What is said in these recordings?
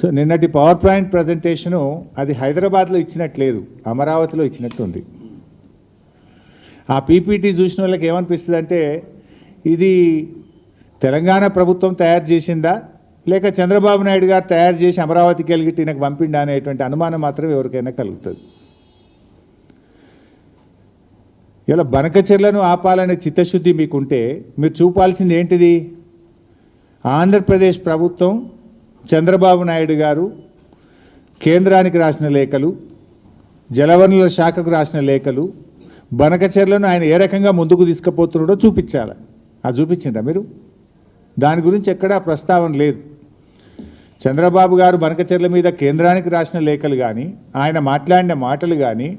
So నిన్నటి power point presentation అది హైదరాబాద్లో ఇచ్చినట్లేదు, అమరావతిలో ఇచ్చినట్టు ఉంది. ఆ పీపీటీ చూసిన వాళ్ళకి ఏమనిపిస్తుంది అంటే ఇది తెలంగాణ ప్రభుత్వం తయారు చేసిందా లేక చంద్రబాబు నాయుడు గారు తయారు చేసి అమరావతికి వెళ్ళి ఈయనకు పంపిండా అనేటువంటి అనుమానం మాత్రం ఎవరికైనా కలుగుతుంది. ఇలా బనకచెర్లను ఆపాలనే చిత్తశుద్ధి మీకుంటే మీరు చూపాల్సింది ఏంటిది? ఆంధ్రప్రదేశ్ ప్రభుత్వం చంద్రబాబు నాయుడు గారు కేంద్రానికి రాసిన లేఖలు, జలవనరుల శాఖకు రాసిన లేఖలు, బనకచెర్లను ఆయన ఏ రకంగా ముందుకు తీసుకుపోతున్నాడో చూపించాలి. అది చూపించిందా మీరు? దాని గురించి ఎక్కడా ప్రస్తావన లేదు. చంద్రబాబు గారు బనకచెర్ల మీద కేంద్రానికి రాసిన లేఖలు కానీ ఆయన మాట్లాడిన మాటలు కానీ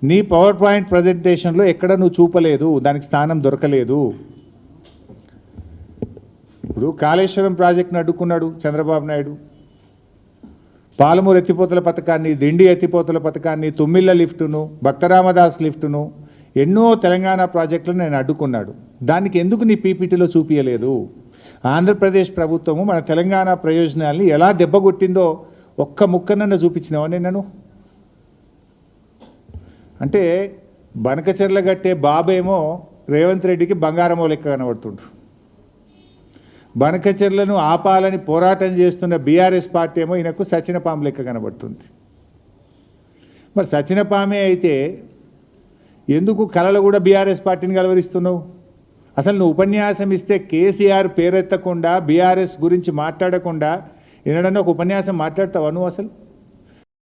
నీ పవర్ పాయింట్ ప్రజెంటేషన్లో ఎక్కడ నువ్వు చూపలేదు, దానికి స్థానం దొరకలేదు. ఇప్పుడు కాళేశ్వరం ప్రాజెక్టును అడ్డుకున్నాడు చంద్రబాబు నాయుడు, పాలమూరు ఎత్తిపోతల పథకాన్ని, దిండి ఎత్తిపోతల పథకాన్ని, తుమ్మిళ్ళ లిఫ్టును, భక్తరామదాస్ లిఫ్టును, ఎన్నో తెలంగాణ ప్రాజెక్టులను నేను అడ్డుకున్నాడు. దానికి ఎందుకు నీ పీపీటీలో చూపించలేదు? ఆంధ్రప్రదేశ్ ప్రభుత్వము మన తెలంగాణ ప్రయోజనాల్ని ఎలా దెబ్బగొట్టిందో ఒక్క ముక్కనన్నా చూపించినావా నేను? అంటే బనకచెర్ల గట్టే బాబేమో రేవంత్ రెడ్డికి బంగారమో లెక్క కనబడుతుండ్రు, బనకచెర్లను ఆపాలని పోరాటం చేస్తున్న బీఆర్ఎస్ పార్టీ ఏమో ఈయనకు సచినపాము లెక్క కనబడుతుంది. మరి సచినపామే అయితే ఎందుకు కళలు కూడా బీఆర్ఎస్ పార్టీని కలవరిస్తున్నావు? అసలు నువ్వు ఉపన్యాసం ఇస్తే కేసీఆర్ పేరెత్తకుండా బీఆర్ఎస్ గురించి మాట్లాడకుండా ఎన్నడన్నా ఒక ఉపన్యాసం మాట్లాడతావా నువ్వు? అసలు